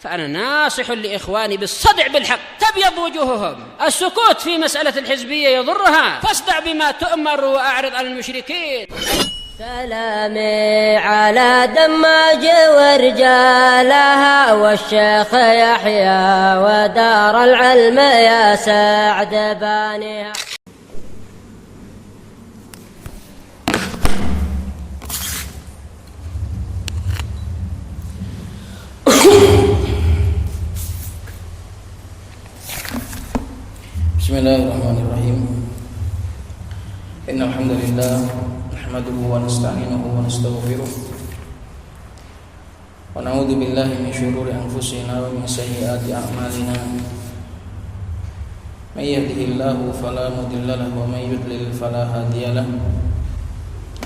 فأنا ناصح لإخواني بالصدع بالحق تبيض وجوههم. السكوت في مسألة الحزبية يضرها، فاصدع بما تؤمر وأعرض عن المشركين. سلامي على دماج ورجالها والشيخ يحيى ودار العلم يا سعد بانيها. Bismillahirrahmanirrahim. Innal hamdalillah nahmaduhu wa nasta'inuhu wa nastaghfiruh wa na'udzu billahi min shururi anfusina wa min sayyiati a'malina. May yahdihillahu fala mudilla lahu wa may yudlil fala hadiya lahu.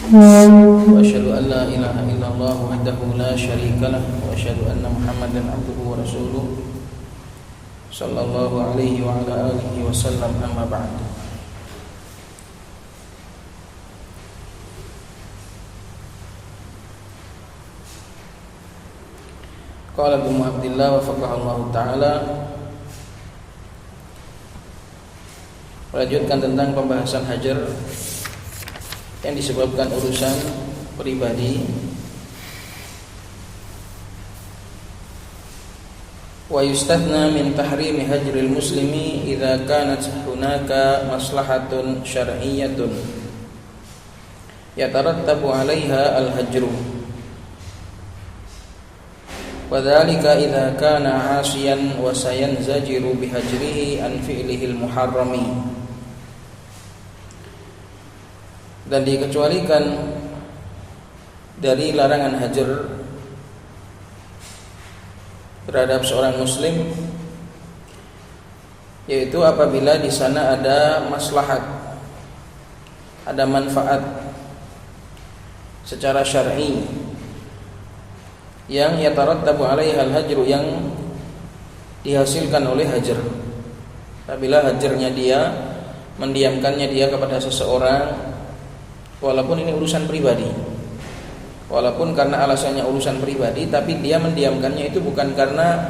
Wa asyhadu an la ilaha illallah wahdahu la syarika lahu wa asyhadu anna Muhammadan abduhu wa rasuluh sallallahu alaihi wa ala alihi wa sallam, amma ba'd. Qala Abu Abdillah wa faqahallahu ta'ala. Melanjutkan tentang pembahasan hajar yang disebabkan urusan pribadi. Wa yustathna min tahrimi hajril muslimi idza kanat hunaka maslahatun syar'iyyatun yatarattabu 'alaiha al-hajru wa dzalika idza kana 'asiyan wa sayanzajiru bihajrihi an fi'lihi al-muharrami. Dan dikecualikan dari larangan hajar terhadap seorang muslim, yaitu apabila di sana ada maslahat, ada manfaat secara syar'i yang yatarattabu 'alaiha al-hajru, yang dihasilkan oleh hajar. Apabila hajarnya dia, mendiamkannya dia kepada seseorang, walaupun ini urusan pribadi, walaupun karena alasannya urusan pribadi, tapi dia mendiamkannya itu bukan karena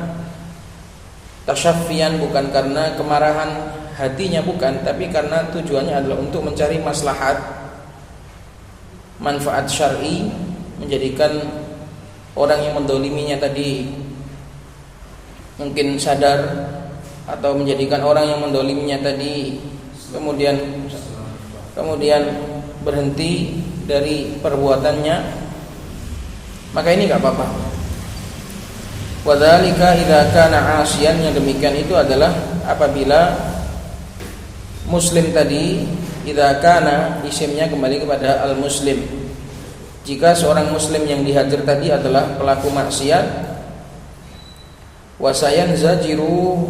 tasyaffian, bukan karena kemarahan hatinya, bukan, tapi karena tujuannya adalah untuk mencari maslahat, manfaat syar'i, menjadikan orang yang mendoliminya tadi mungkin sadar, atau menjadikan orang yang mendoliminya tadi kemudian berhenti dari perbuatannya, maka ini enggak apa-apa. Wa dzalika idza kana 'asiyan, yang demikian itu adalah apabila muslim tadi, idza kana isimnya kembali kepada al-muslim. Jika seorang muslim yang dihajar tadi adalah pelaku maksiat, wa sayanzajiru,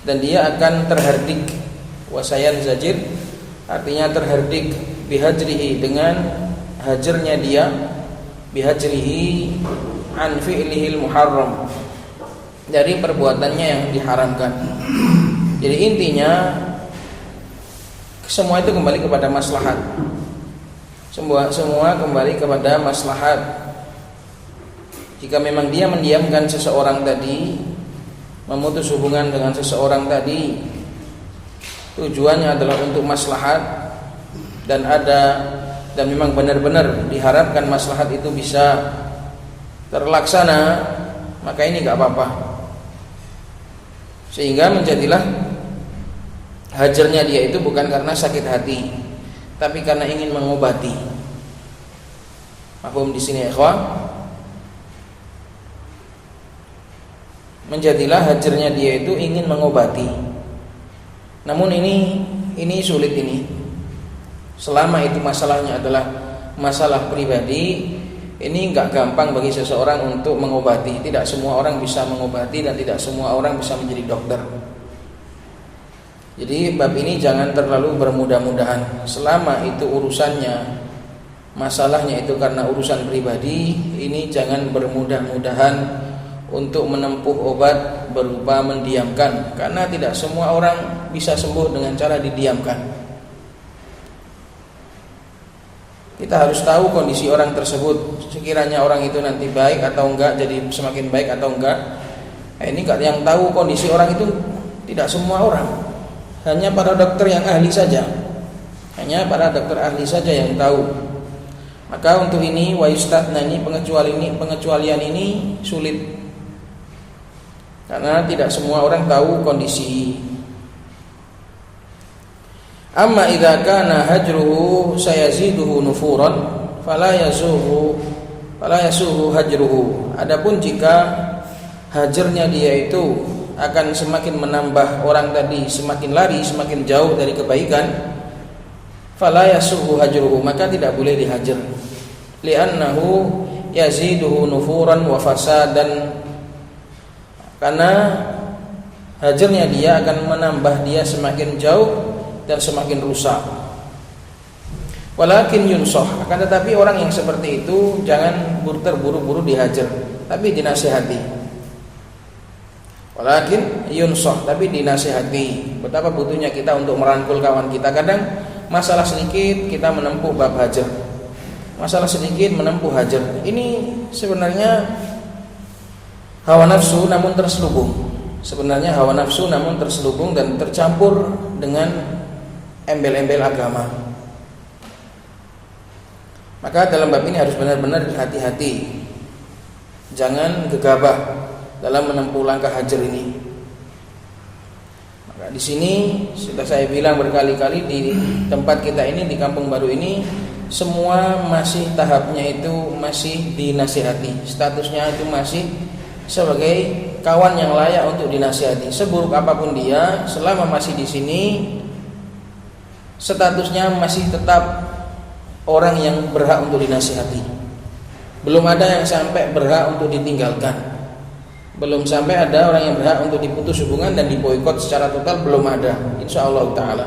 dan dia akan terhardik. Wa sayanzajir artinya terhardik, bihajrihi, dengan hajarnya dia, bihajrihi an fi'lihil muharram, dari perbuatannya yang diharamkan. Jadi intinya semua itu kembali kepada maslahat. Semua kembali kepada maslahat. Jika memang dia mendiamkan seseorang tadi, memutus hubungan dengan seseorang tadi, tujuannya adalah untuk maslahat, dan memang benar-benar diharapkan maslahat itu bisa terlaksana, maka ini enggak apa-apa. Sehingga menjadilah hajarnya dia itu bukan karena sakit hati, tapi karena ingin mengobati. Paham di sini, ikhwah? Menjadilah hajarnya dia itu ingin mengobati. Namun ini sulit ini. Selama itu masalahnya adalah masalah pribadi, ini enggak gampang bagi seseorang untuk mengobati. Tidak semua orang bisa mengobati, dan tidak semua orang bisa menjadi dokter. Jadi bab ini jangan terlalu bermudah-mudahan. Selama itu urusannya, masalahnya itu karena urusan pribadi, ini jangan bermudah-mudahan untuk menempuh obat berupa mendiamkan, karena tidak semua orang bisa sembuh dengan cara didiamkan. Kita harus tahu kondisi orang tersebut. Sekiranya orang itu nanti baik atau enggak, jadi semakin baik atau enggak. Ini yang tahu kondisi orang itu tidak semua orang. Hanya para dokter yang ahli saja. Hanya para dokter ahli saja yang tahu. Maka untuk ini wa yustatna, ini pengecualian ini sulit. Karena tidak semua orang tahu kondisi. Amma idza kana hajruhu sayaziduhu nufuran fala yasuhu hajruhu. Adapun jika hajarnya dia itu akan semakin menambah orang tadi semakin lari, semakin jauh dari kebaikan, fala yasuhu hajruhu, maka tidak boleh dihajar. Li'annahu yaziduhu nufuran wa fasadan, karena hajarnya dia akan menambah dia semakin jauh dan semakin rusak. Walakin yunsah, akan tetapi orang yang seperti itu jangan terburu-buru dihajar, tapi dinasihati. Walakin yunsah, tapi dinasihati. Betapa butuhnya kita untuk merangkul kawan kita. Kadang masalah sedikit kita menempuh bab hajar, masalah sedikit menempuh hajar. Ini sebenarnya hawa nafsu namun terselubung. Sebenarnya hawa nafsu namun terselubung dan tercampur dengan embel-embel agama. Maka dalam bab ini harus benar-benar hati-hati. Jangan gegabah dalam menempuh langkah hajar ini. Maka di sini sudah saya bilang berkali-kali, di tempat kita ini, di Kampung Baru ini, semua masih tahapnya itu masih dinasihati. Statusnya itu masih sebagai kawan yang layak untuk dinasihati. Seburuk apapun dia, selama masih di sini, statusnya masih tetap orang yang berhak untuk dinasihati. Belum ada yang sampai berhak untuk ditinggalkan. Belum sampai ada orang yang berhak untuk diputus hubungan dan diboikot secara total, belum ada. Insyaallah taala.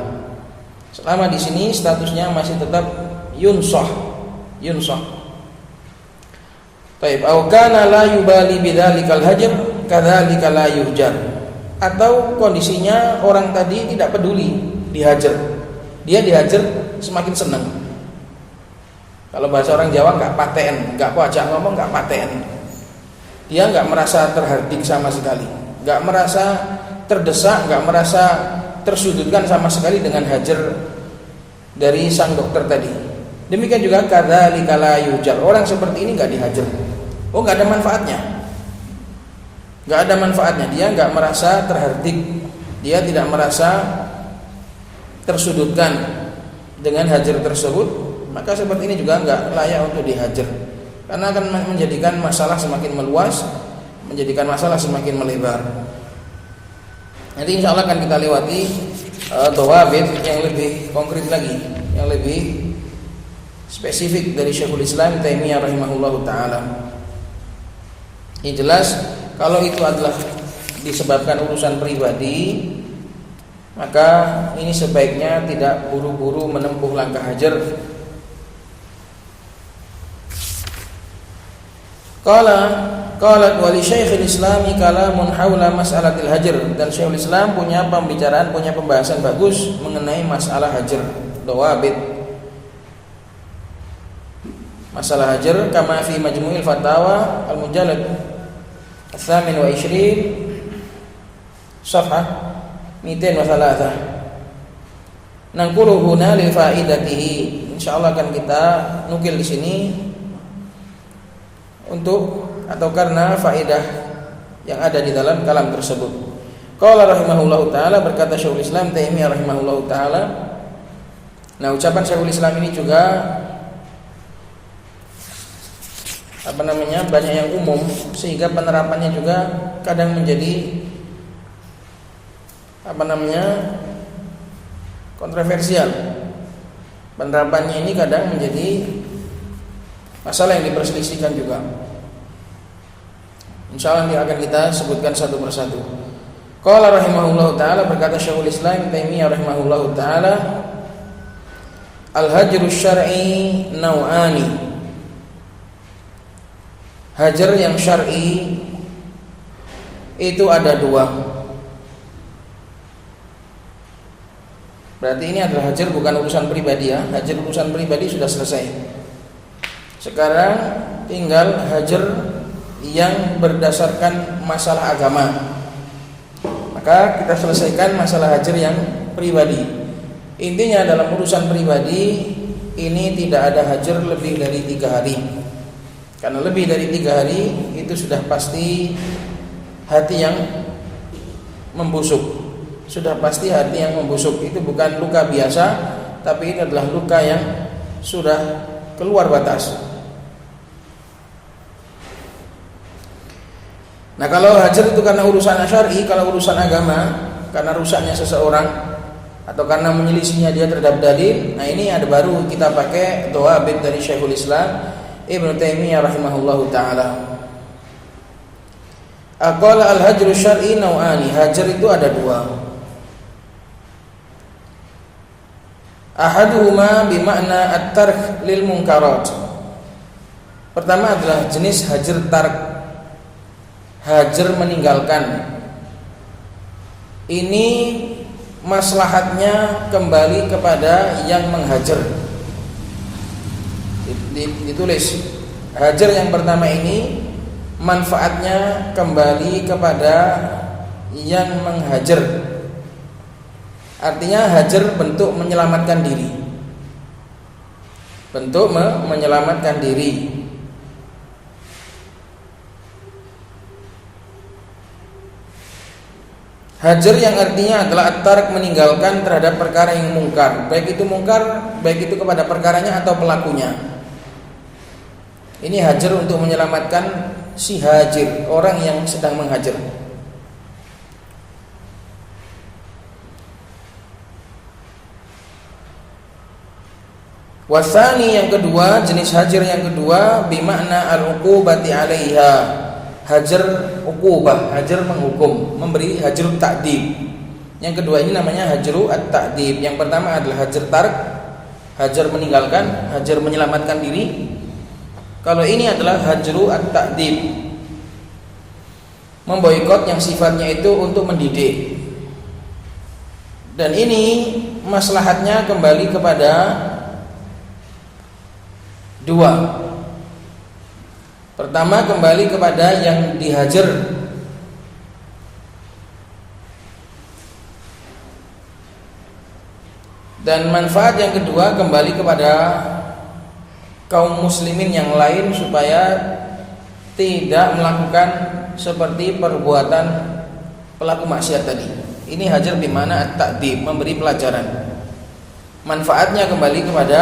Selama di sini statusnya masih tetap yunsah. Baik, au kana la yubali bidzalikal hajar kadzalika la yuhjar. Atau kondisinya orang tadi tidak peduli dihajar. Dia dihajar semakin senang. Kalau bahasa orang Jawa nggak paten, nggak kuajak ngomong, nggak paten. Dia nggak merasa terhardik sama sekali, nggak merasa terdesak, nggak merasa tersudutkan sama sekali dengan hajar dari sang dokter tadi. Demikian juga kadzalika la yuhjar. Orang seperti ini nggak dihajar. Oh, nggak ada manfaatnya. Nggak ada manfaatnya. Dia nggak merasa terhardik. Dia tidak merasa tersudutkan dengan hajar tersebut, maka seperti ini juga enggak layak untuk dihajar, karena akan menjadikan masalah semakin meluas, menjadikan masalah semakin melebar. Nanti insya Allah akan kita lewati dhawabit yang lebih konkret lagi, yang lebih spesifik dari Syekhul Islam Taimiyah rahimahullahu taala. Ini jelas kalau itu adalah disebabkan urusan pribadi, maka ini sebaiknya tidak buru-buru menempuh langkah hajar. Qalat wa li Syekhul Islam kalamun haula mas'alatil hajar, dan Syekhul Islam punya pembicaraan, punya pembahasan bagus mengenai masalah hajar, dawabit. Masalah hajar kama fi Majmu'il Fatawa al-Mujallad al-Thamin wa 20 safhah 203. Nangkulu huna li faidatihi. Insyaallah akan kita nukil di sini untuk atau karena faidah yang ada di dalam kalam tersebut. Qala rahimahullahu taala, berkata Syekhul Islam Taimiyah rahimahullahu taala. Nah, ucapan Syekhul Islam ini juga banyak yang umum, sehingga penerapannya juga kadang menjadi kontroversial. Penerapannya ini kadang menjadi masalah yang diperselisihkan juga. Insyaallah ini akan kita sebutkan satu persatu. Qala rahimahullahu taala, berkata Syekhul Islam Taimiyah rahimahullahu taala, al-hajrus syar'i nau'ani. Hajar yang syar'i itu ada dua. Berarti ini adalah hajar bukan urusan pribadi ya. Hajar urusan pribadi sudah selesai. Sekarang tinggal hajar yang berdasarkan masalah agama. Maka kita selesaikan masalah hajar yang pribadi. Intinya dalam urusan pribadi ini tidak ada hajar lebih dari 3 hari. Karena lebih dari 3 hari itu sudah pasti hati yang membusuk. Sudah pasti hati yang membusuk. Itu bukan luka biasa, tapi itu adalah luka yang sudah keluar batas. Nah, kalau hajar itu karena urusan syar'i, kalau urusan agama, karena rusaknya seseorang atau karena menyelisihnya dia terhadap dalil, nah ini ada baru kita pakai doa dari Syekhul Islam Ibnu Taimiyah rahimahullahu taala. Aqala al-hajru syar'i nau'ani. Hajar itu ada 2. Ahaduhuma bimakna at-tark lil munkarat. Pertama adalah jenis hajar tark, hajar meninggalkan. Ini maslahatnya kembali kepada yang menghajar. Ditulis hajar yang pertama ini manfaatnya kembali kepada yang menghajar. Artinya hajar bentuk menyelamatkan diri. Bentuk menyelamatkan diri. Hajar yang artinya adalah at-tark, meninggalkan terhadap perkara yang mungkar, baik itu mungkar, baik itu kepada perkaranya atau pelakunya. Ini hajar untuk menyelamatkan si hajir, orang yang sedang menghajar. Wasani yang kedua, jenis hajar yang kedua bimakna al-uqubati 'alaiha. Hajar uqubah, hajar menghukum, memberi hajar ta'dib. Yang kedua ini namanya hajaru at-ta'dib. Yang pertama adalah hajar tark, hajar meninggalkan, hajar menyelamatkan diri. Kalau ini adalah hajaru at-ta'dib, memboikot yang sifatnya itu untuk mendidik. Dan ini maslahatnya kembali kepada 2. Pertama, kembali kepada yang dihajar. Dan manfaat yang kedua kembali kepada kaum muslimin yang lain supaya tidak melakukan seperti perbuatan pelaku maksiat tadi. Ini hajar bimana at-ta'dib, memberi pelajaran. Manfaatnya kembali kepada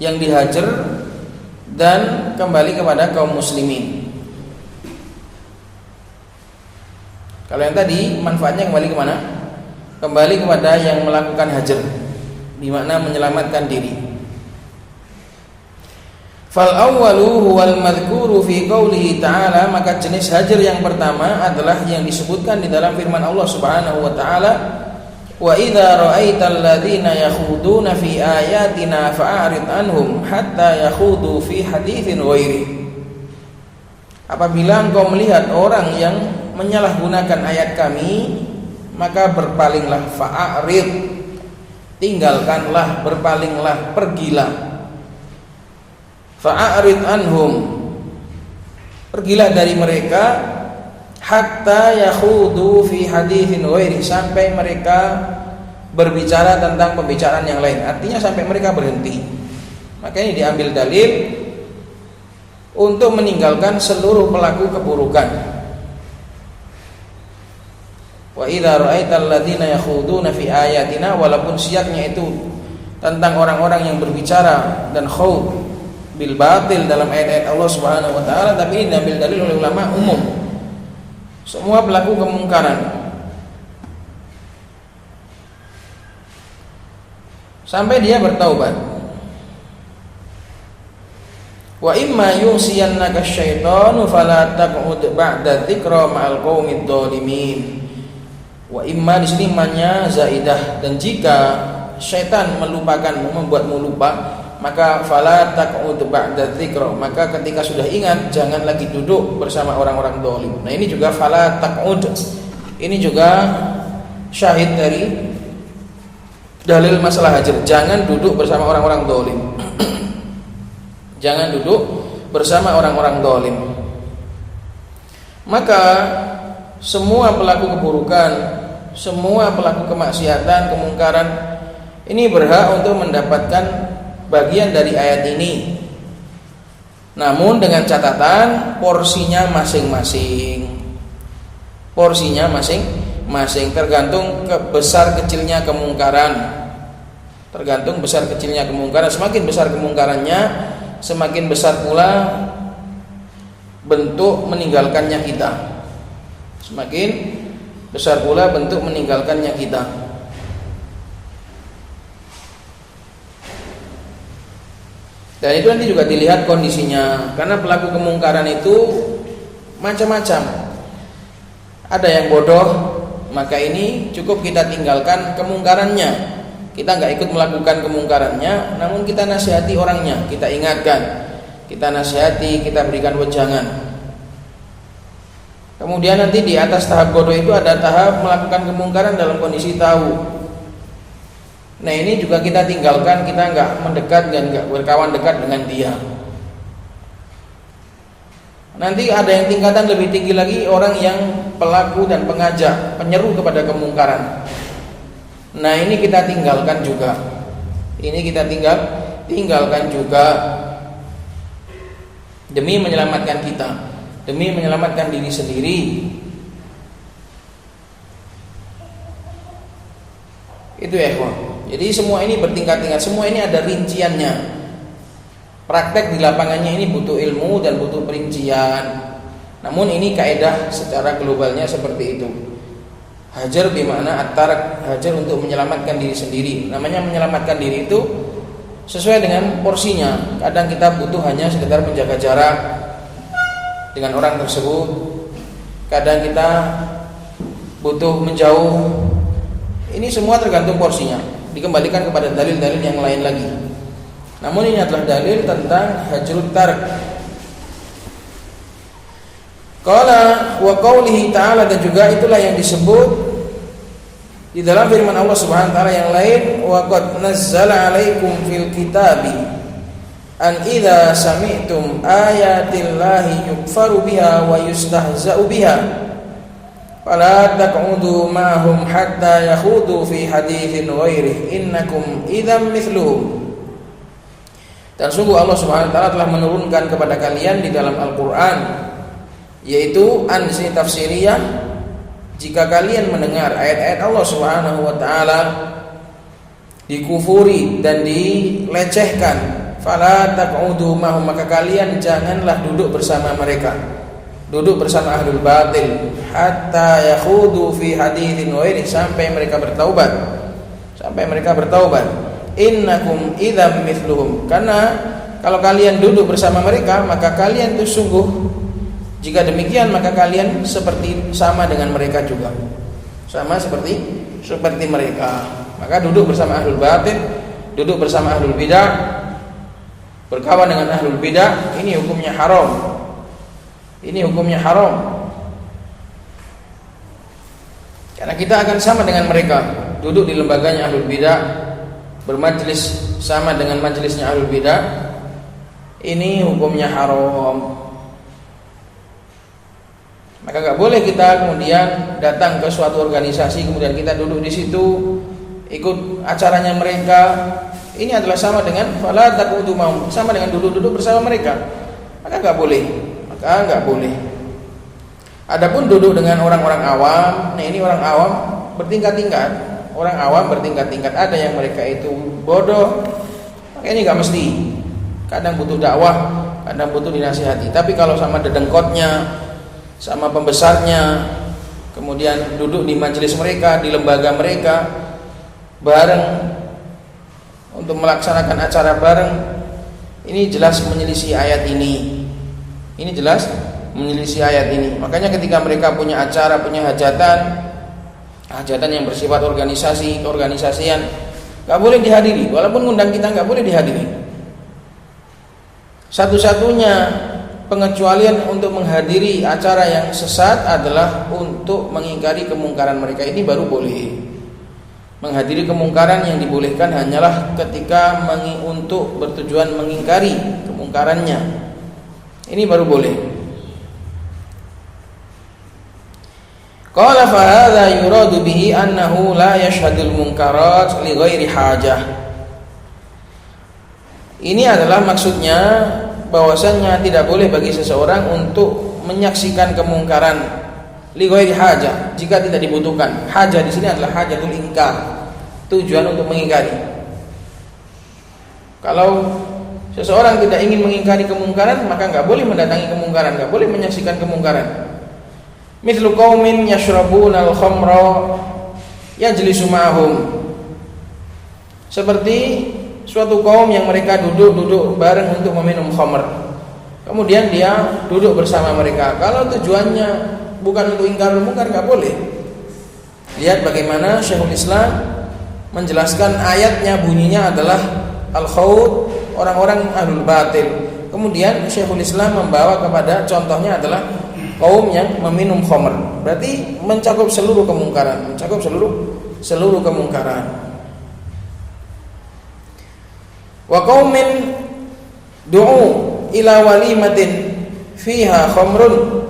yang dihajar dan kembali kepada kaum muslimin. Kalau yang tadi manfaatnya kembali kemana? Kembali kepada yang melakukan hajar, bermakna menyelamatkan diri. Fal awwalu huwal madhkuru fi qoulihi ta'ala. Maka jenis hajar yang pertama adalah yang disebutkan di dalam firman Allah Subhanahu wa taala, wa idza ra'aital ladzina yakhuduna fi ayatina fa'arid anhum hatta yakhudu fi haditsin ghairi. Apabila engkau melihat orang yang menyalahgunakan ayat kami, maka berpalinglah, fa'arid, tinggalkanlah, berpalinglah, pergilah. Fa'arid anhum, pergilah dari mereka, hatta yakhudu fi haditsin ghairi, sampai mereka berbicara tentang pembicaraan yang lain. Artinya sampai mereka berhenti. Maka ini diambil dalil untuk meninggalkan seluruh pelaku keburukan. Wa idza ra'aital ladzina yakhuduna fi ayatina, walaupun siaknya itu tentang orang-orang yang berbicara dan khawd bil batil dalam ayat-ayat Allah Subhanahu wa taala, tapi ini diambil dalil oleh ulama umum. Semua pelaku kemungkaran sampai dia bertaubat. Wa imma yunsiyannaka syaitanu fala taq'ud ba'da dzikra ma'al qaumid dzalimin. Wa imma di sini mannya zaidah, dan jika syaitan melupakanmu, membuatmu lupa, maka fala taq'ud ba'da dzikra, maka ketika sudah ingat jangan lagi duduk bersama orang-orang zalim. Nah, ini juga fala taq'ud, ini juga syahid dari dalil masalah hajar. Jangan duduk bersama orang-orang zalim. Jangan duduk bersama orang-orang zalim. Maka semua pelaku keburukan, semua pelaku kemaksiatan, kemungkaran ini berhak untuk mendapatkan bagian dari ayat ini. Namun dengan catatan porsinya masing-masing. Porsinya masing-masing tergantung besar kecilnya kemungkaran. Tergantung besar kecilnya kemungkaran. Semakin besar kemungkarannya, semakin besar pula bentuk meninggalkannya kita. Semakin besar pula bentuk meninggalkannya kita. Dan itu nanti juga dilihat kondisinya. Karena pelaku kemungkaran itu macam-macam. Ada yang bodoh, maka ini cukup kita tinggalkan kemungkarannya. Kita nggak ikut melakukan kemungkarannya, namun kita nasihati orangnya, kita ingatkan, kita nasihati, kita berikan wejangan. Kemudian nanti di atas tahap bodoh itu ada tahap melakukan kemungkaran dalam kondisi tahu. Nah ini juga kita tinggalkan, kita nggak mendekat dan nggak berkawan dekat dengan dia. Nanti ada yang tingkatan lebih tinggi lagi, orang yang pelaku dan pengajak, penyeru kepada kemungkaran. Nah ini kita tinggalkan juga. Ini kita tinggalkan juga demi menyelamatkan kita, demi menyelamatkan diri sendiri. Itu ya ikhwan. Jadi semua ini bertingkat-tingkat, semua ini ada rinciannya. Praktek di lapangannya ini butuh ilmu dan butuh perincian. Namun ini kaidah secara globalnya seperti itu. Hajar bermakna at-tark, hajar untuk menyelamatkan diri sendiri. Namanya menyelamatkan diri itu sesuai dengan porsinya. Kadang kita butuh hanya sekedar menjaga jarak dengan orang tersebut. Kadang kita butuh menjauh. Ini semua tergantung porsinya. Dikembalikan kepada dalil-dalil yang lain lagi. Namun ini adalah dalil tentang hajrut tark. Qala wa qaulihi ta'ala, dan juga itulah yang disebut di dalam firman Allah Subhanahu wa taala yang lain, wa qad nazzala 'alaikum fil kitabi an idza sami'tum ayatillahi yukfaru biha wa yustahza'u biha fala taq'udu ma'hum hatta yakhudu fi haditsin ghairihi innakum idzam mithluhum. Dan sungguh Allah Subhanahu wa taala telah menurunkan kepada kalian di dalam Al-Qur'an, yaitu ansi tafsiriyah, jika kalian mendengar ayat-ayat Allah Subhanahu wa taala dikufuri dan dilecehkan, fala taq'udu ma'hum, maka kalian janganlah duduk bersama mereka, duduk bersama ahlul batil, hatta yakhudu fi haditsin ghairi, sampai mereka bertaubat, innakum idzam mithluhum, karena kalau kalian duduk bersama mereka maka kalian itu sungguh, jika demikian maka kalian sama dengan mereka juga, sama seperti mereka. Maka duduk bersama ahlul batil, duduk bersama ahlul bidah, berkawan dengan ahlul bidah, ini hukumnya haram. Ini hukumnya haram. Karena kita akan sama dengan mereka, duduk di lembaganya ahlul bidah, bermajlis sama dengan majlisnya ahlul bidah. Ini hukumnya haram. Maka enggak boleh kita kemudian datang ke suatu organisasi, kemudian kita duduk di situ, ikut acaranya mereka. Ini adalah sama dengan fala taqudu ma'hum, sama dengan duduk bersama mereka. Maka enggak boleh. Adapun duduk dengan orang-orang awam, nah ini orang awam bertingkat-tingkat. Orang awam bertingkat-tingkat. Ada yang mereka itu bodoh, maka ini enggak mesti. Kadang butuh dakwah, kadang butuh dinasihati. Tapi kalau sama dedengkotnya, sama pembesarnya, kemudian duduk di majelis mereka, di lembaga mereka, bareng untuk melaksanakan acara bareng, ini jelas menyelisih ayat ini. Ini jelas menyelisih ayat ini. Makanya ketika mereka punya acara, punya hajatan yang bersifat keorganisasian, nggak boleh dihadiri. Walaupun ngundang kita, nggak boleh dihadiri. Satu-satunya pengecualian untuk menghadiri acara yang sesat adalah untuk mengingkari kemungkaran mereka. Ini baru boleh. Menghadiri kemungkaran yang dibolehkan hanyalah ketika untuk bertujuan mengingkari kemungkaran kemungkarannya. Ini baru boleh. Qala fa hadza yuradu bihi annahu la yashhadul munkarat li ghairi hajah. Ini adalah maksudnya bahwasanya tidak boleh bagi seseorang untuk menyaksikan kemungkaran li ghairi hajah jika tidak dibutuhkan. Hajah di sini adalah hajatul ingkar, tujuan untuk mengingkari. Kalau seseorang tidak ingin mengingkari kemungkaran, maka enggak boleh mendatangi kemungkaran, enggak boleh menyaksikan kemungkaran. Mithlu qaumin yashrabuna al-khamra yajlisu ma'hum. Seperti suatu kaum yang mereka duduk bareng untuk meminum khamr. Kemudian dia duduk bersama mereka. Kalau tujuannya bukan untuk ingkar mungkar, enggak boleh. Lihat bagaimana Syekhul Islam menjelaskan ayatnya, bunyinya adalah al-khawd, orang-orang ahlul batil. Kemudian Syekhul Islam membawa kepada contohnya adalah kaum yang meminum khamr. Berarti mencakup seluruh kemungkaran, mencakup seluruh kemungkaran. Wa qaumin du'u ila walimatin fiha khamrun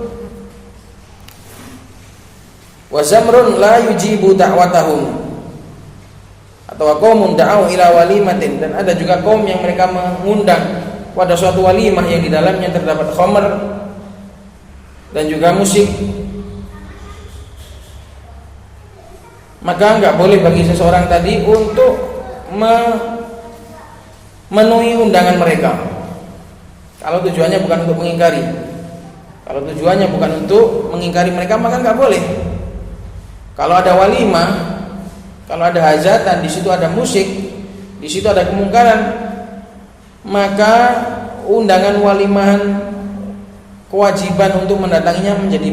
wa zamrun la yujibu da'watahum. Atau qaumun da'u ila walimatin, dan ada juga kaum yang mereka mengundang pada suatu walimah yang di dalamnya terdapat khamr dan juga musik. Maka enggak boleh bagi seseorang tadi untuk memenuhi undangan mereka. Kalau tujuannya bukan untuk mengingkari, kalau tujuannya bukan untuk mengingkari mereka, maka enggak boleh. Kalau ada walimah, kalau ada hajatan, di situ ada musik, di situ ada kemungkaran, maka undangan walimahan, kewajiban untuk mendatanginya menjadi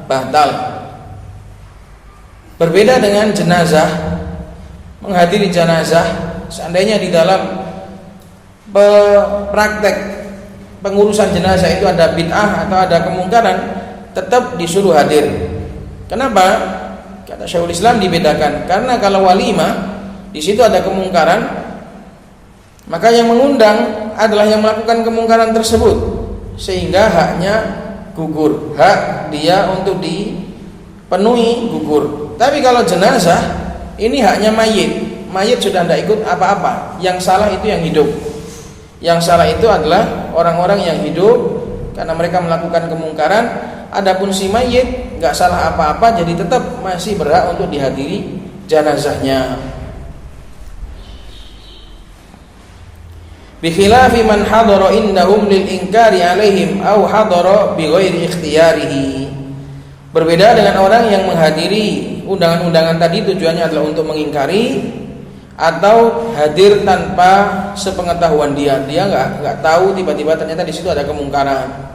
batal. Berbeda dengan jenazah, menghadiri jenazah, seandainya di dalam praktek pengurusan jenazah itu ada bid'ah atau ada kemungkaran, tetap disuruh hadir. Kenapa? Kata Syekhul Islam dibedakan, karena kalau walimah di situ ada kemungkaran, maka yang mengundang adalah yang melakukan kemungkaran tersebut, sehingga haknya gugur, hak dia untuk dipenuhi gugur. Tapi kalau jenazah, ini haknya mayit sudah tidak ikut apa-apa. Yang salah itu yang hidup. Yang salah itu adalah orang-orang yang hidup, karena mereka melakukan kemungkaran. Adapun si mayit nggak salah apa-apa, jadi tetap masih berhak untuk dihadiri jenazahnya. Bikhilafi man hadara indahum lil inkari alaihim au hadara bighairi ikhtiyarihi. Berbeda dengan orang yang menghadiri undangan-undangan tadi tujuannya adalah untuk mengingkari, atau hadir tanpa sepengetahuan dia nggak tahu, tiba-tiba ternyata di situ ada kemungkaran.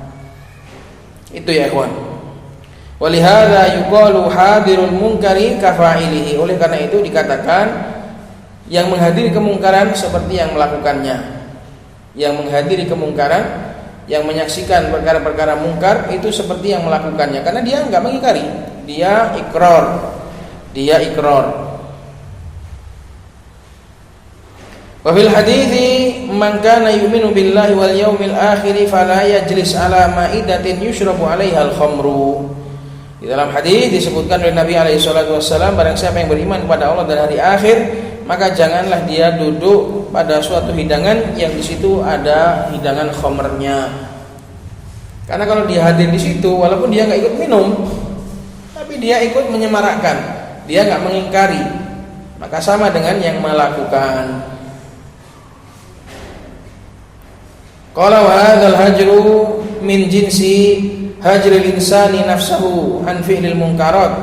Itu ya ikhwan. Walihada yuqalu hadirul munkari kafa'ilihi. Oleh karena itu dikatakan yang menghadiri kemungkaran seperti yang melakukannya. Yang menghadiri kemungkaran, yang menyaksikan perkara-perkara mungkar itu seperti yang melakukannya, karena dia enggak mengingkari, dia ikrar. Wa fil hadithi man kana yu'minu billahi wal yaumil akhir fala yajlis ala ma'idatin yushrabu 'alaiha al-khamru. Di dalam hadis disebutkan oleh Nabi alaihi salatu wasallam, barang siapa yang beriman kepada Allah dan hari akhir, maka janganlah dia duduk pada suatu hidangan yang di situ ada hidangan khamrnya. Karena kalau dia hadir di situ, walaupun dia enggak ikut minum, tapi dia ikut menyemarakkan, dia enggak mengingkari, maka sama dengan yang melakukan. Qala wa hadzal hajru min jinsi hajril insani nafsahu an fi'lil munkarat.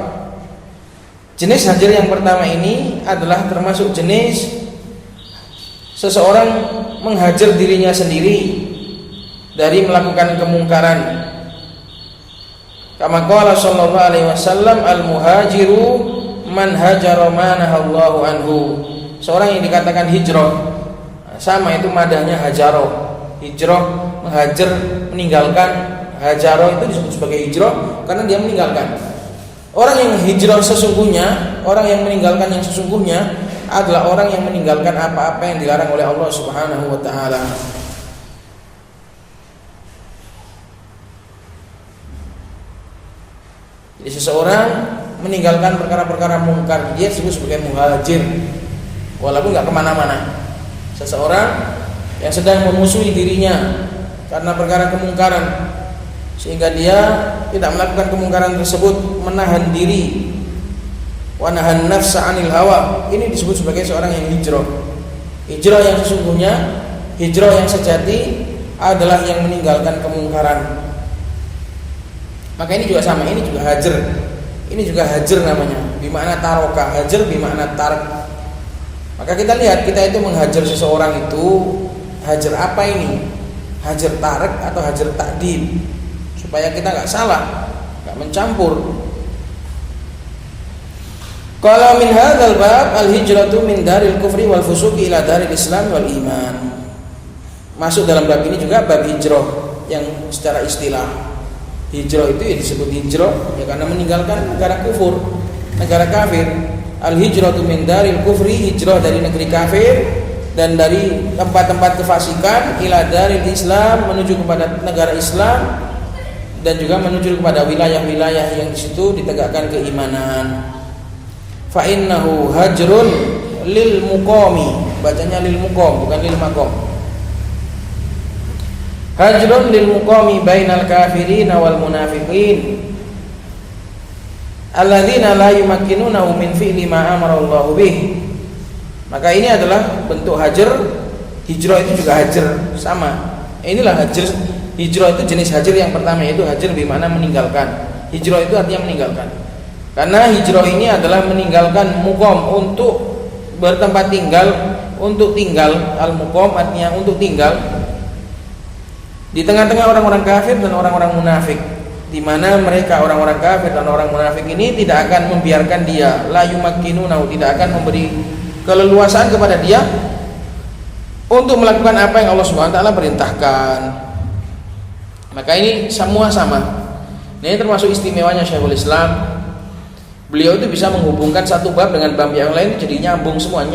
Jenis hajar yang pertama ini adalah termasuk jenis seseorang menghajar dirinya sendiri dari melakukan kemungkaran. Kama qala sallallahu alaihi wasallam, al-muhajiru man hajara ma nahallahu anhu. Seorang yang dikatakan hijrah, sama itu madahnya hajaroh. Hijrah, menghajar, meninggalkan. Hajaroh itu disebut sebagai hijrah karena dia meninggalkan. Orang yang hijrah sesungguhnya, orang yang meninggalkan yang sesungguhnya, adalah orang yang meninggalkan apa-apa yang dilarang oleh Allah Subhanahu wa taala. Jadi seseorang meninggalkan perkara-perkara mungkar, dia disebut sebagai muhajir, walaupun nggak kemana-mana. Seseorang yang sedang memusuhi dirinya karena perkara kemungkaran, sehingga dia tidak melakukan kemungkaran tersebut, menahan diri, wa nahan nafsa 'anil hawa, ini disebut sebagai seorang yang hijrah. Hijrah yang sesungguhnya, hijrah yang sejati adalah yang meninggalkan kemungkaran. Maka ini juga sama, ini juga hajar. Ini juga hajar namanya, bimakna taroka. Hajar bimakna tarak. Maka kita lihat, kita itu menghajar seseorang itu, hajar apa ini? Hajar tarak atau hajar takdib, supaya kita nggak salah, nggak mencampur. Kalau min hadzal bab al-hijratu min daril kufri wal fusuqi ila daril islam wal iman. Masuk dalam bab ini juga bab hijrah yang secara istilah. Hijrah itu ya disebut hijrah ya karena meninggalkan negara kufur, negara kafir. Al-hijratu min daril kufri, hijrah dari negeri kafir dan dari tempat-tempat kefasikan, ila daril Islam, menuju kepada negara Islam, dan juga menuju kepada wilayah-wilayah yang di situ ditegakkan keimanan. Fa innahu hajrun lil muqami, bacanya lil muqam bukan lil maqam. Hajrun lil muqami bainal kafirin wal munafiqin alladzina la yumakkinunahu min fi'li ma amara Allah bih. Maka ini adalah bentuk hajar. Hijrah itu juga hajar, sama. Inilah hajar. Hijrah itu jenis hajar yang pertama, yaitu hajar bermakna meninggalkan. Hijrah itu artinya meninggalkan. Karena hijrah ini adalah meninggalkan muqam, untuk bertempat tinggal, untuk tinggal. Al-muqam artinya untuk tinggal di tengah-tengah orang-orang kafir dan orang-orang munafik, di mana mereka orang-orang kafir dan orang munafik ini tidak akan membiarkan dia, la yumakkinunahu, tidak akan memberi keleluasaan kepada dia untuk melakukan apa yang Allah Subhanahu wa taala perintahkan. Maka ini semua sama. Ini termasuk istimewanya Syekhul Islam. Beliau itu bisa menghubungkan satu bab dengan bab yang lain, jadi nyambung semua.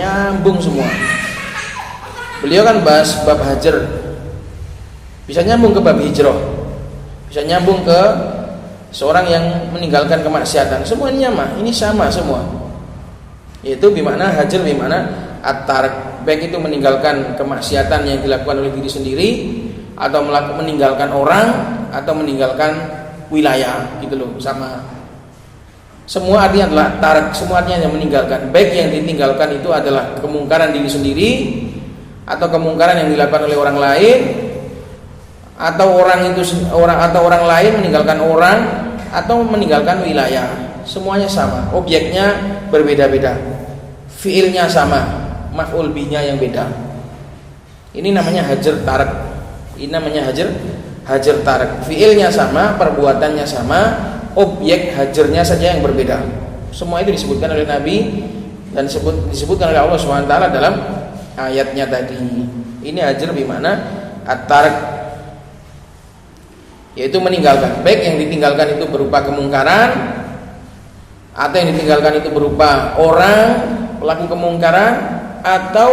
Beliau kan bahas bab hajar, bisa nyambung ke bab hijrah, bisa nyambung ke seorang yang meninggalkan kemaksiatan. Semuanya mah ini sama semua, yaitu bimakna hajar bimakna at-tarak, baik itu meninggalkan kemaksiatan yang dilakukan oleh diri sendiri, atau meninggalkan orang, atau meninggalkan wilayah, gitu loh, sama. Semua artinya adalah tarak, semua artinya yang meninggalkan. Baik yang ditinggalkan itu adalah kemungkaran diri sendiri, atau kemungkaran yang dilakukan oleh orang lain, atau orang lain meninggalkan orang, atau meninggalkan wilayah. Semuanya sama, objeknya berbeda-beda, fiilnya sama, maf'ul bihnya yang beda. Ini namanya hajar tarak. Ini namanya hajar tarak. Fiilnya sama, perbuatannya sama, objek hajarnya saja yang berbeda. Semua itu disebutkan oleh Nabi dan disebutkan oleh Allah Subhanahu wa taala dalam ayatnya tadi. Ini hajar bermakna at-tarak, yaitu meninggalkan. Baik yang ditinggalkan itu berupa kemungkaran, atau yang ditinggalkan itu berupa orang pelaku kemungkaran, atau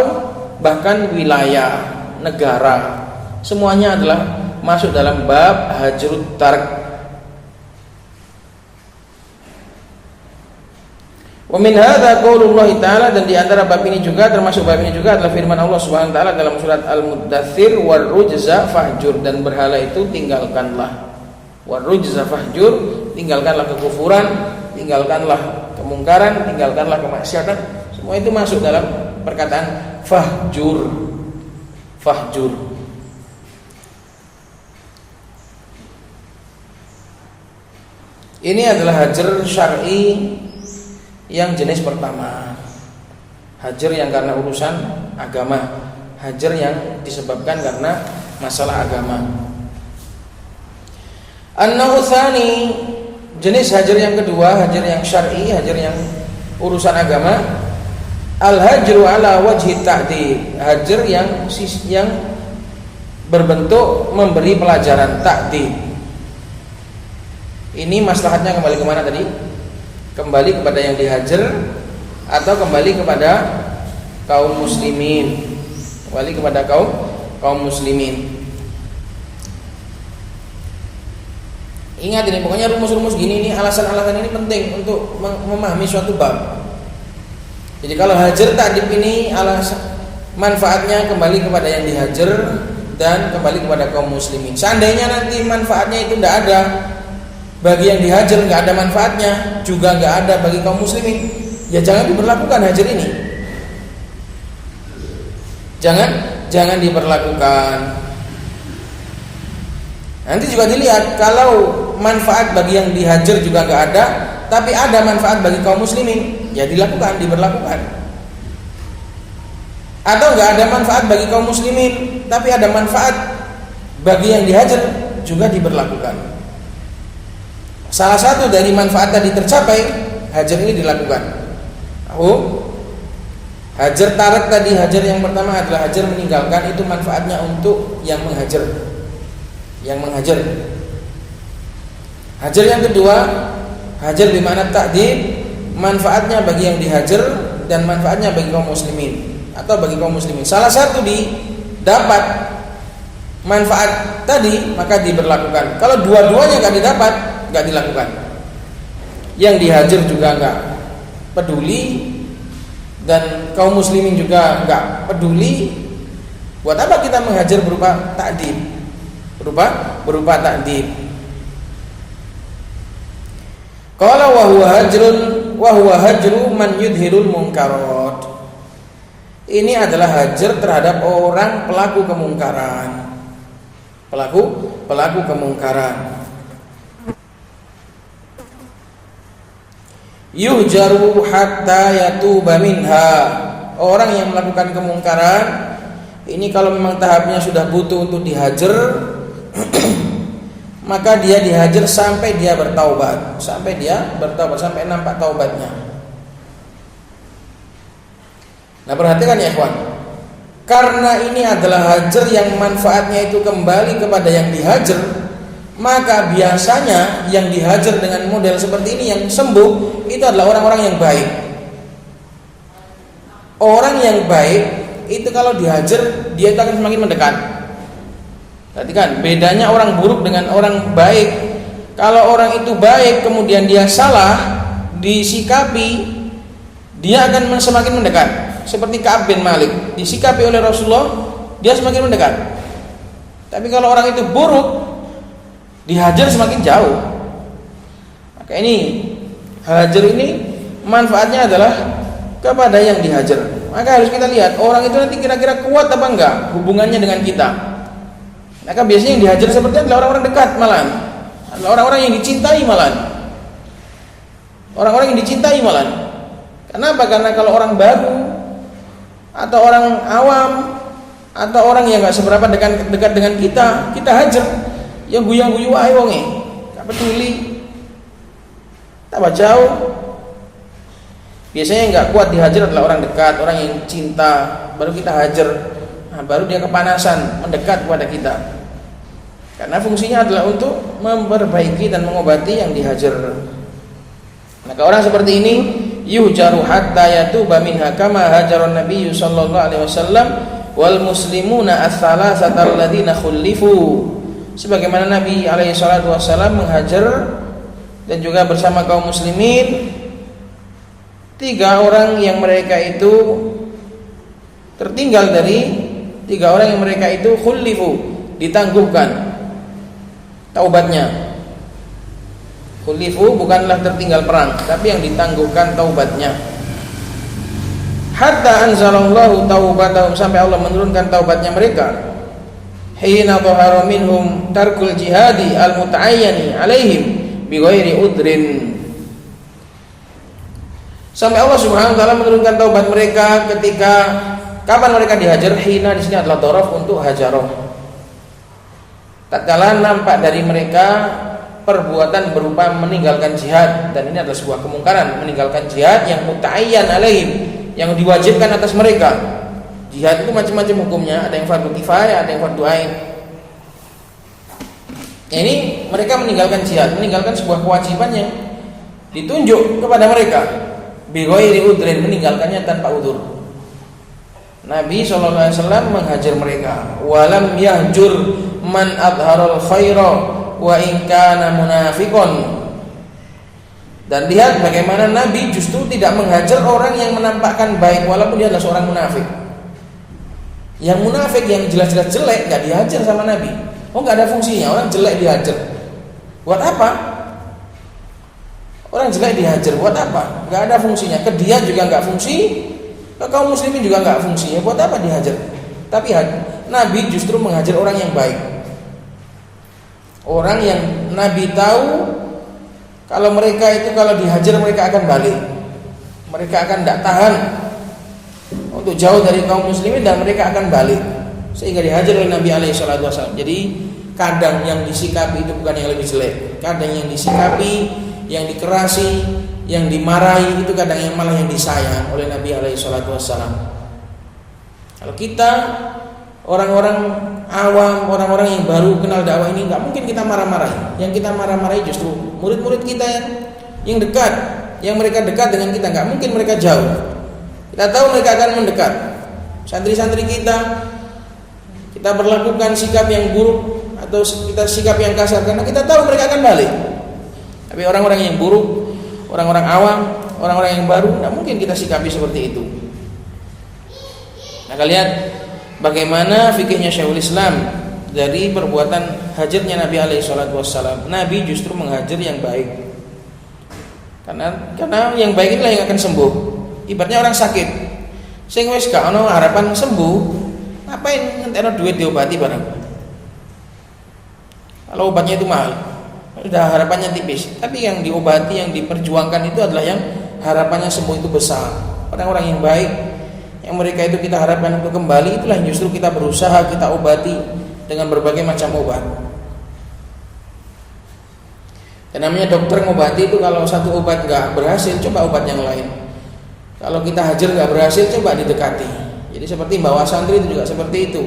bahkan wilayah, negara. Semuanya adalah masuk dalam bab hajrut tarak. Wa min hadza qaulullah ta'ala, dan di antara bab ini juga, termasuk bab ini juga adalah firman Allah Subhanahu wa taala dalam surat Al-Muddatsir, war rujza fahjur, dan berhala itu tinggalkanlah. War rujza fahjur, tinggalkanlah kekufuran, tinggalkanlah kemungkaran, tinggalkanlah kemaksiatan. Semua itu masuk dalam perkataan fahjur. Fahjur. Ini adalah hajar syar'i yang jenis pertama, hajar yang karena urusan agama, hajar yang disebabkan karena masalah agama. An-naw'u tsani, jenis hajar yang kedua, hajar yang syar'i, hajar yang urusan agama. Al-hajru ala wajhi ta'dib, hajar yang berbentuk memberi pelajaran, ta'dib. Ini maslahatnya kembali kemana tadi? Kembali kepada yang dihajar, atau kembali kepada kaum muslimin. Kembali kepada kaum muslimin. Ingat ini, pokoknya rumus-rumus gini ini, alasan-alasan ini penting untuk memahami suatu bab. Jadi kalau hajar ta'dib ini alasan manfaatnya kembali kepada yang dihajar dan kembali kepada kaum muslimin. Seandainya nanti manfaatnya itu tidak ada bagi yang dihajar, nggak ada manfaatnya, juga nggak ada bagi kaum muslimin, ya jangan diberlakukan hajar ini. Jangan diberlakukan. Nanti juga dilihat, kalau manfaat bagi yang dihajar juga nggak ada, tapi ada manfaat bagi kaum muslimin, ya dilakukan, diberlakukan. Atau nggak ada manfaat bagi kaum muslimin, tapi ada manfaat bagi yang dihajar, juga diberlakukan. Salah satu dari manfaat tadi tercapai, hajar ini dilakukan. Hajar tarik tadi, hajar yang pertama adalah hajar meninggalkan, itu manfaatnya untuk yang menghajar. Hajar yang kedua, hajar bermakna ta'dib, manfaatnya bagi yang dihajar dan manfaatnya bagi kaum muslimin atau bagi kaum muslimin. Salah satu didapat manfaat tadi, maka diberlakukan. Kalau dua-duanya nggak didapat, nggak dilakukan. Yang dihajar juga nggak peduli dan kaum muslimin juga nggak peduli. Buat apa kita menghajar berupa ta'dib? Berupa ta'dib. Qala wa huwa hajru man yudhirul munkarat. Ini adalah hajar terhadap orang pelaku kemungkaran. Pelaku kemungkaran. Yuhjaru hatta yatuba minha. Orang yang melakukan kemungkaran ini kalau memang tahapnya sudah butuh untuk dihajar, maka dia dihajar sampai dia bertaubat, sampai nampak taubatnya. Nah, perhatikan ya ikhwan, karena ini adalah hajar yang manfaatnya itu kembali kepada yang dihajar, maka biasanya yang dihajar dengan model seperti ini yang sembuh itu adalah orang-orang yang baik. Orang yang baik itu kalau dihajar dia akan semakin mendekat. Perhatikan bedanya orang buruk dengan orang baik. Kalau orang itu baik kemudian dia salah disikapi, dia akan semakin mendekat. Seperti Ka'ab bin Malik, disikapi oleh Rasulullah, dia semakin mendekat. Tapi kalau orang itu buruk, dihajar semakin jauh. Maka ini hajar ini manfaatnya adalah kepada yang dihajar. Maka harus kita lihat orang itu nanti kira-kira kuat apa enggak hubungannya dengan kita. Maka biasanya yang dihajar seperti adalah orang-orang dekat malah, adalah orang-orang yang dicintai malah. Orang-orang yang dicintai malah. Kenapa? Karena kalau orang baru atau orang awam atau orang yang enggak seberapa dekat dengan kita hajar, yang guyu-guyu wae wonge, enggak peduli. Tambah jauh. Biasanya yang enggak kuat dihajar adalah orang dekat, orang yang cinta, baru kita hajar. Nah, baru dia kepanasan mendekat kepada kita. Karena fungsinya adalah untuk memperbaiki dan mengobati yang dihajar. Maka orang seperti ini yuhjaru hatta yatuba minha kama hajaran Nabi sallallahu alaihi wasallam wal muslimuna ats-tsalatsatal ladzina khulifu. Sebagaimana Nabi alaihi salatu wasallam menghajar dan juga bersama kaum muslimin 3 orang yang mereka itu tertinggal dari 3 orang yang mereka itu khulifu, ditangguhkan taubatnya. Khulifu bukanlah tertinggal perang, tapi yang ditangguhkan taubatnya. Hatta anzalallahu taubatahum, sampai Allah menurunkan taubatnya mereka. Hina dhahara minhum tarkul jihadi al-muta'ayyani alaihim bighairi udrin. Sampai Allah Subhanahu wa taala menurunkan taubat mereka ketika kapan mereka dihajar. Hina di sini adalah dhorof untuk hajaroh. Tatkala nampak dari mereka perbuatan berupa meninggalkan jihad, dan ini adalah sebuah kemungkaran, meninggalkan jihad yang muta'ayyan alaihim, yang diwajibkan atas mereka. Jihad itu macam-macam hukumnya, ada yang fardu kifayah, ada yang fardu ain. Ini mereka meninggalkan jihad, meninggalkan sebuah kewajiban yang ditunjuk kepada mereka. Bi ghairi udrin, meninggalkannya tanpa udzur. Nabi SAW menghajar mereka. Walam yahjur man adharal khaira wa in kana munafiqun. Dan lihat bagaimana Nabi justru tidak menghajar orang yang menampakkan baik walaupun dia adalah seorang munafik. Yang munafik yang jelas-jelas jelek nggak dihajar sama Nabi. Oh, nggak ada fungsinya, orang jelek dihajar. Buat apa? Orang jelek dihajar buat apa? Nggak ada fungsinya. Ke dia juga nggak fungsi, ke kaum muslimin juga nggak fungsinya. Buat apa dihajar? Tapi Nabi justru menghajar orang yang baik. Orang yang Nabi tahu kalau mereka itu kalau dihajar mereka akan balik. Mereka akan tidak tahan untuk jauh dari kaum muslimin dan mereka akan balik. Sehingga dihajar oleh Nabi SAW. Jadi kadang yang disikapi itu bukan yang lebih jelek. Kadang yang disikapi, yang dikerasi, yang dimarahi itu kadang yang malah yang disayang oleh Nabi SAW. Kalau kita orang-orang awam, orang-orang yang baru kenal dakwah ini, nggak mungkin kita marah-marahi. Yang kita marah-marahi justru murid-murid kita yang dekat, yang mereka dekat dengan kita. Nggak mungkin mereka jauh. Kita tahu mereka akan mendekat. Santri-santri kita berlakukan sikap yang buruk atau kita sikap yang kasar karena kita tahu mereka akan balik. Tapi orang-orang yang buruk, orang-orang awam, orang-orang yang baru, nggak mungkin kita sikapi seperti itu. Nah, kalian bagaimana fikihnya Syekhul Islam dari perbuatan hajarnya Nabi SAW. Nabi justru menghajar yang baik. Karena yang baik inilah yang akan sembuh. Ibaratnya orang sakit, sing wis gak ono harapan sembuh, ngapain ngenteni duit diobati barang? Kalau obatnya itu mahal, sudah harapannya tipis. Tapi yang diobati, yang diperjuangkan itu adalah yang harapannya sembuh itu besar. Orang-orang yang baik, yang mereka itu kita harapkan untuk kembali, itulah yang justru kita berusaha kita obati dengan berbagai macam obat. Dan namanya dokter ngobati itu kalau satu obat nggak berhasil, coba obat yang lain. Kalau kita hajar nggak berhasil, coba didekati. Jadi seperti bawa santri itu juga seperti itu.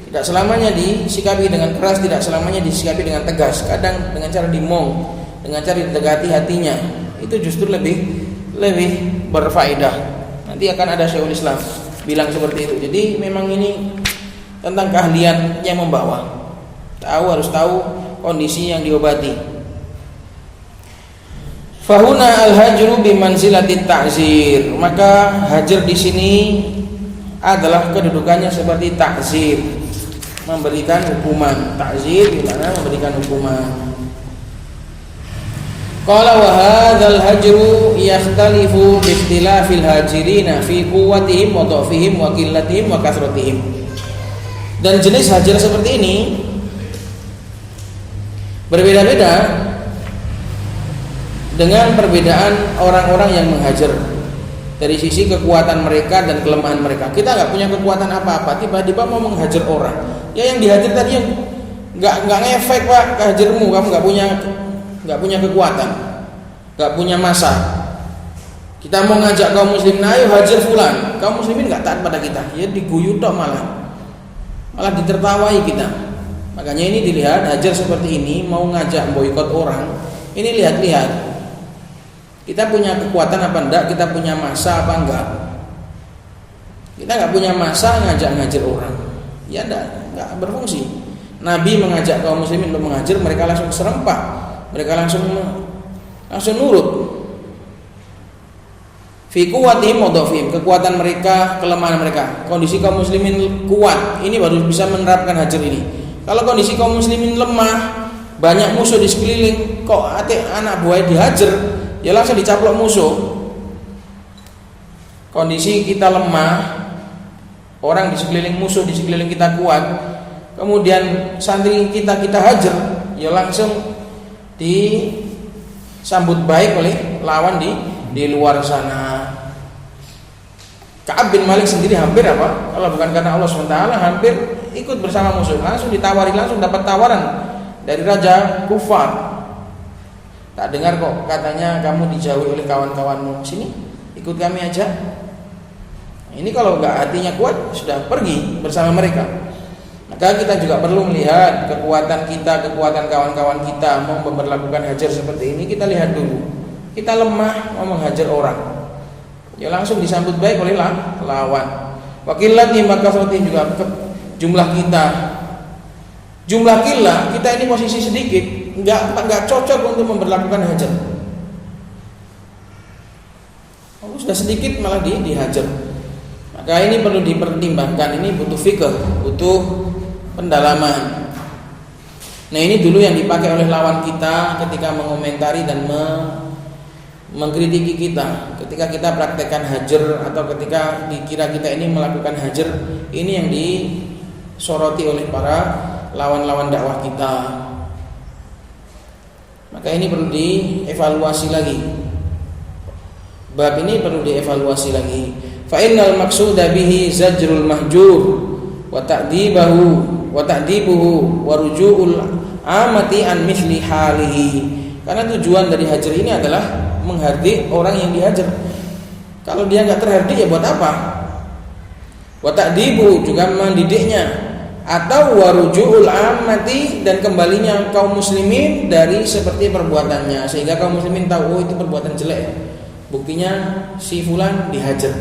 Tidak selamanya disikapi dengan keras, tidak selamanya disikapi dengan tegas. Kadang dengan cara dimong, dengan cara didekati hatinya, itu justru lebih berfaedah. Nanti akan ada Syekhul Islam bilang seperti itu. Jadi memang ini tentang keahlian yang membawa. Harus tahu kondisi yang diobati. Fahuna al-hajru bimanzilati ta'zir. Maka hajar di sini adalah kedudukannya seperti ta'zir, memberikan hukuman. Ta'zir gimana? Memberikan hukuman. Qala wa hadzal hajru yakhtalifu bi ikhtilafil hajirina fi quwwatihim wa dhafihim wa qillatihim wa kathratihim. Dan jenis hajar seperti ini berbeda-beda dengan perbedaan orang-orang yang menghajar dari sisi kekuatan mereka dan kelemahan mereka. Kita nggak punya kekuatan apa-apa, tiba-tiba mau menghajar orang. Ya yang dihajar tadi yang nggak ngefek pak kehajarmu, kamu nggak punya kekuatan, nggak punya masa. Kita mau ngajak kaum muslimin, ayo hajar fulan, kaum muslimin nggak taat pada kita, ya diguyu tok malah ditertawai kita. Makanya ini dilihat hajar seperti ini mau ngajak boikot orang, ini lihat-lihat. Kita punya kekuatan apa enggak? Kita punya masa apa enggak? Kita nggak punya masa ngajak-ngajar orang, ya enggak berfungsi. Nabi mengajak kaum muslimin untuk menghajar, mereka langsung serempak, mereka langsung nurut. Fi quwwatihim wa dhafihim, kekuatan mereka, kelemahan mereka. Kondisi kaum muslimin kuat, ini baru bisa menerapkan hajar ini. Kalau kondisi kaum muslimin lemah, banyak musuh di sekeliling, kok anak buah dihajar, ya langsung dicaplok musuh. Kondisi kita lemah, orang di sekeliling musuh, di sekeliling kita kuat, kemudian santri kita hajar, ya langsung disambut baik oleh lawan di luar sana. Ka'ab bin Malik sendiri hampir apa? Kalau bukan karena Allah SWT, hampir ikut bersama musuh, langsung ditawari, langsung dapat tawaran dari raja kufar. Tak dengar kok katanya kamu dijauhi oleh kawan-kawanmu, sini ikut kami aja. Ini kalau nggak hatinya kuat sudah pergi bersama mereka. Maka kita juga perlu melihat kekuatan kita, kekuatan kawan-kawan kita mau memperlakukan hajar seperti ini. Kita lihat dulu. Kita lemah mau menghajar orang, ya langsung disambut baik oleh lawan. Wa qillati makasrati juga jumlah kita. Jumlah kita ini posisi sedikit, enggak cocok untuk memperlakukan hajar. Sudah sedikit malah dihajar. Maka ini perlu dipertimbangkan, ini butuh fikih, butuh pendalaman. Nah, ini dulu yang dipakai oleh lawan kita ketika mengomentari dan mengkritiki kita. Ketika kita praktekkan hajar atau ketika dikira kita ini melakukan hajar, ini yang disoroti oleh para lawan-lawan dakwah kita. Maka ini perlu dievaluasi lagi. Bab ini perlu dievaluasi lagi. Fa innal maqsuda bihi zajrul mahjur wa ta'dibuhu wa ruju'ul amati an mithli halihi. Karena tujuan dari hajar ini adalah menghardik orang yang dihajar. Kalau dia enggak terhardik ya buat apa? Wa ta'dibuhu juga mendidiknya, atau warujuul amati dan kembalinya kaum muslimin dari seperti perbuatannya, sehingga kaum muslimin tahu itu perbuatan jelek. Buktinya si fulan dihajar,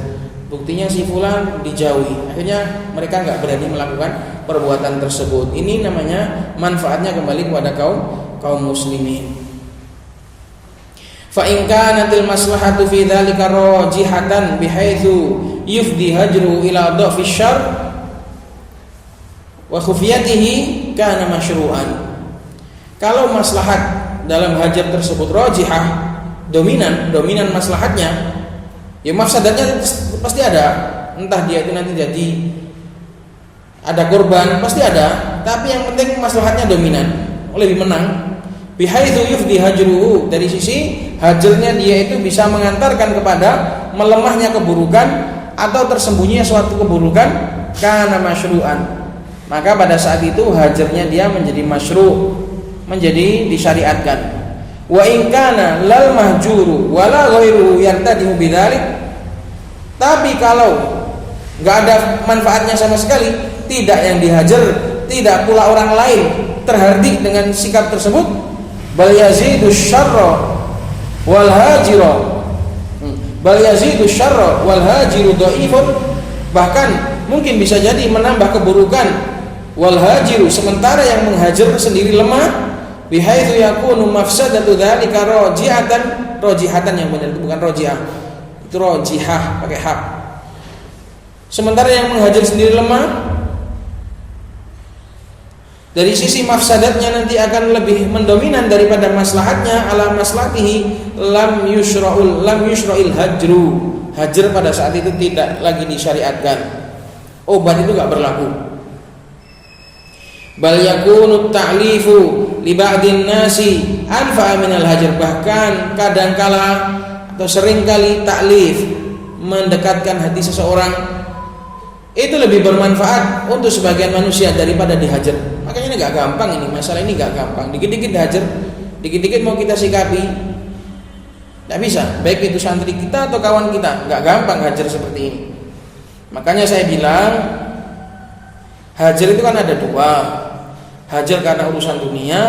buktinya si fulan dijauhi. Akhirnya mereka enggak berani melakukan perbuatan tersebut. Ini namanya manfaatnya kembali kepada kaum muslimin. Fa in kanatil maslahatu fi dzalika rajihatan bihaitsu yufdi hajru ila dhaffi syarr wa khufiyatihi kana masyru'an. Kalau maslahat dalam hajar tersebut rajihah, dominan maslahatnya, ya mafsadatnya pasti ada. Entah dia itu nanti jadi ada korban, pasti ada, tapi yang penting maslahatnya dominan, lebih menang. Bihaitsu yufdi hajruhu, dari sisi hajarnya dia itu bisa mengantarkan kepada melemahnya keburukan atau tersembunyinya suatu keburukan, kana masyru'an. Maka pada saat itu hajarnya dia menjadi masyru', menjadi disyariatkan. Wa in kana lal mahjuru wala ghairuhu yartadihu bidzalik. Tapi kalau enggak ada manfaatnya sama sekali, tidak yang dihajar, tidak pula orang lain terhardik dengan sikap tersebut, bal yazidu syarra wal hajira, bal yazidu syarra wal hajiru dhaifun, bahkan mungkin bisa jadi menambah keburukan wal hajiru, sementara yang menghajar sendiri lemah, bihaitsu yakunu mafsadatu dzalika rajihatan yang benar, itu bukan rajiah, itu rajihah pakai hak. Sementara yang menghajar sendiri lemah, dari sisi mafsadatnya nanti akan lebih mendominan daripada maslahatnya. Ala maslahatihi lam yushra'il hajru, hajar pada saat itu tidak lagi disyariatkan, obat itu enggak berlaku. Bal yakunu ta'lifu li ba'din nasi anfa'a minal hajar, bahkan kadangkala atau seringkali taklif, mendekatkan hati seseorang, itu lebih bermanfaat untuk sebagian manusia daripada dihajar. Makanya ini enggak gampang, ini masalah ini enggak gampang. Dikit-dikit hajar, dikit-dikit mau kita sikapi, enggak bisa, baik itu santri kita atau kawan kita, enggak gampang hajar seperti ini. Makanya saya bilang hajar itu kan ada dua, hajar karena urusan dunia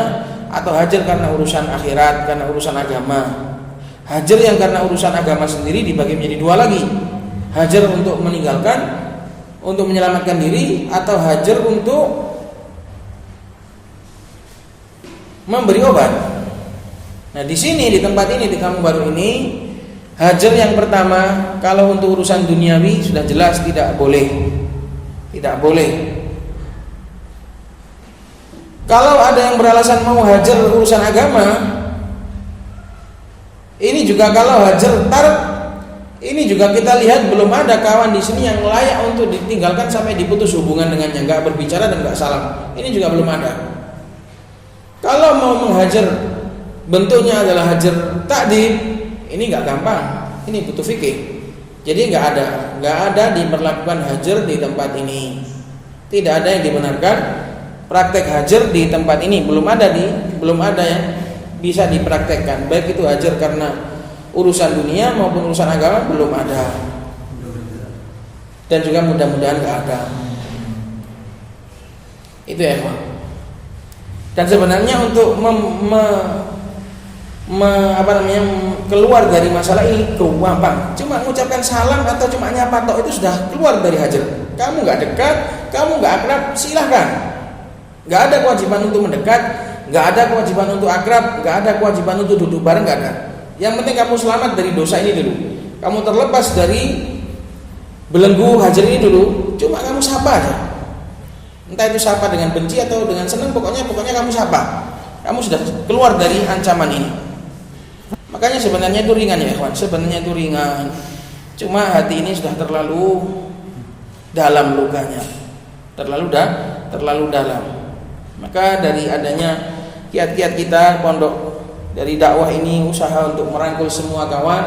atau hajar karena urusan akhirat, karena urusan agama. Hajar yang karena urusan agama sendiri dibagi menjadi dua lagi, hajar untuk meninggalkan, untuk menyelamatkan diri, atau hajar untuk memberi obat. Nah, di sini, di tempat ini, di kampung baru ini, hajar yang pertama kalau untuk urusan duniawi sudah jelas tidak boleh. Tidak boleh. Kalau ada yang beralasan mau hajar urusan agama, ini juga kalau hajar tark, ini juga kita lihat belum ada kawan di sini yang layak untuk ditinggalkan sampai diputus hubungan dengannya, enggak berbicara dan enggak salam. Ini juga belum ada. Kalau mau menghajar bentuknya adalah hajar ta'dib, ini enggak gampang. Ini butuh fikih. Jadi enggak ada diperlakukan hajar di tempat ini. Tidak ada yang dibenarkan praktek hajar di tempat ini, belum ada yang bisa dipraktekkan. Baik itu hajar karena urusan dunia maupun urusan agama belum ada, dan juga mudah-mudahan nggak ada. Itu ya, Pak. Dan sebenarnya untuk keluar dari masalah ini gampang. Cuma mengucapkan salam atau cuma nyapa tok itu sudah keluar dari hajar. Kamu nggak dekat, kamu nggak akrab, silahkan. Nggak ada kewajiban untuk mendekat, nggak ada kewajiban untuk akrab, nggak ada kewajiban untuk duduk bareng, nggak ada. Yang penting kamu selamat dari dosa ini dulu. Kamu terlepas dari belenggu hajar ini dulu. Cuma kamu sapa aja. Entah itu sapa dengan benci atau dengan senang, pokoknya kamu sapa. Kamu sudah keluar dari ancaman ini. Makanya sebenarnya itu ringan ya ikhwan, sebenarnya itu ringan. Cuma hati ini sudah terlalu dalam lukanya, terlalu dalam. Maka dari adanya kiat-kiat kita pondok dari dakwah ini, usaha untuk merangkul semua kawan,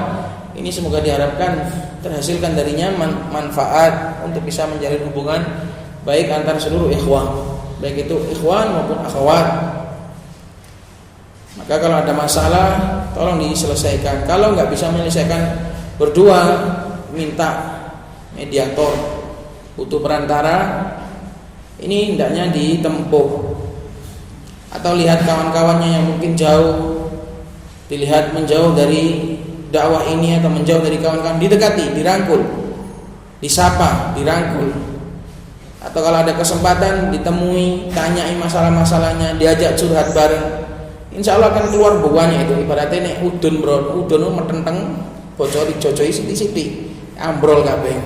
ini semoga diharapkan terhasilkan darinya manfaat untuk bisa menjalin hubungan baik antar seluruh ikhwan, baik itu ikhwan maupun akhwat. Maka kalau ada masalah tolong diselesaikan. Kalau nggak bisa menyelesaikan berdua, minta mediator, butuh perantara. Ini hendaknya ditempuh. Atau lihat kawan-kawannya yang mungkin jauh, dilihat menjauh dari dakwah ini atau menjauh dari kawan-kawan, didekati, dirangkul, disapa, dirangkul. Atau kalau ada kesempatan ditemui, tanyai masalah-masalahnya, diajak curhat bareng. Insya Allah akan keluar buahnya itu. Ibaratnya nek udun bro, udun metenteng, bocor dicocoi siti-siti, ambrol kabeh.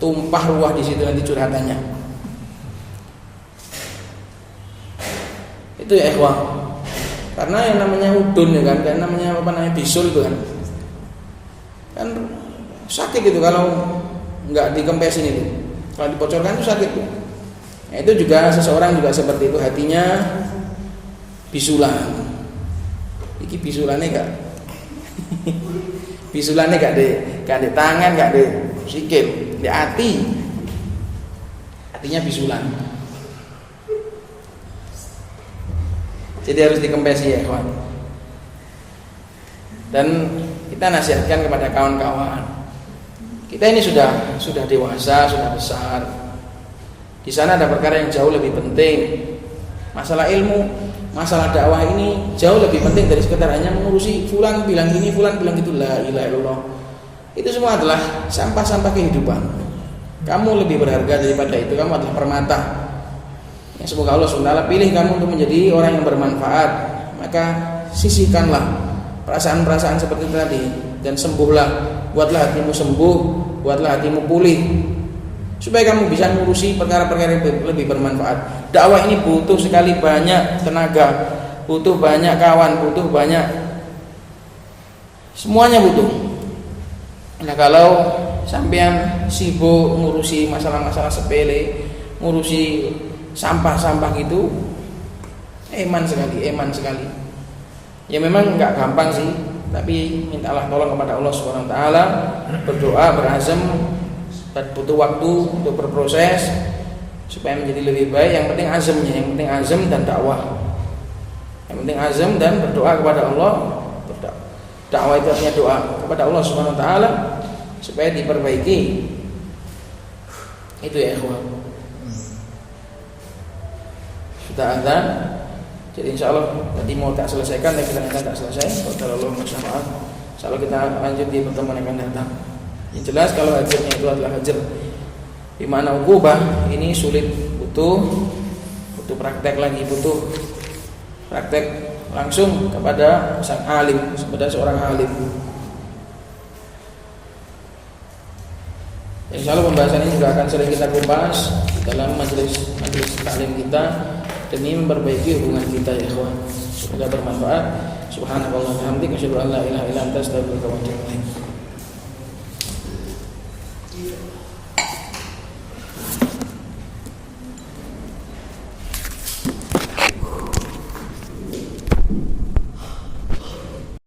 Tumpah ruah di situ nanti curhatannya. Itu ya ikhwah. Karena yang namanya udun ya kan, kayak namanya bisul itu kan. Kan sakit gitu kalau nggak dikempesin itu. Kalau dibocorkan itu sakit tuh. Nah, itu juga seseorang juga seperti itu, hatinya bisulan. Iki bisulane gak bisulane gak di tangan, gak di sikil, di hati. Hatinya bisulan. Jadi harus dikempesi ya kawan. Dan kita nasihatkan kepada kawan-kawan. Kita ini sudah dewasa, sudah besar. Di sana ada perkara yang jauh lebih penting. Masalah ilmu, masalah dakwah ini jauh lebih penting dari sekedar hanya mengurusi fulan bilang gini, fulan bilang gitu. La ilaha illallah. Itu semua adalah sampah-sampah kehidupan. Kamu lebih berharga daripada itu. Kamu adalah permata. Ya, semoga Allah SWT pilih kamu untuk menjadi orang yang bermanfaat. Maka sisihkanlah perasaan-perasaan seperti itu tadi dan sembuhlah. Buatlah hatimu sembuh, buatlah hatimu pulih, supaya kamu bisa mengurusi perkara-perkara yang lebih bermanfaat. Dakwah ini butuh sekali banyak tenaga, butuh banyak kawan, butuh banyak, semuanya butuh. Nah kalau sampean sibuk ngurusi masalah-masalah sepele, ngurusi sampah-sampah gitu, eman sekali. Ya memang nggak gampang sih, tapi mintalah tolong kepada Allah Subhanahu Wa Taala, berdoa, berazam. Butuh waktu untuk berproses supaya menjadi lebih baik. Yang penting azamnya, yang penting azam dan dakwah. Yang penting azam dan berdoa kepada Allah. Dakwah itu artinya doa kepada Allah Subhanahu Wa Taala supaya diperbaiki. Itu ya ikhwan. Sudah ada. Jadi insya Allah tadi mau tak selesaikan, tapi kita tak selesai. Kalau Allah masyaallah, insya Allah kita lanjut di pertemuan yang akan datang. Yang jelas kalau hajarnya itu adalah hajar di mana ukubah ini sulit, butuh praktek lagi, butuh praktek langsung kepada sang alim, kepada seorang alim. Insya Allah pembahasan ini juga akan sering kita kupas dalam majelis taklim kita demi memperbaiki hubungan kita ya ikhwan. Semoga bermanfaat. Subhanallah wa bihamdihi, asyhadu an la ilaha illa anta, astaghfiruka wa atubu ilaik.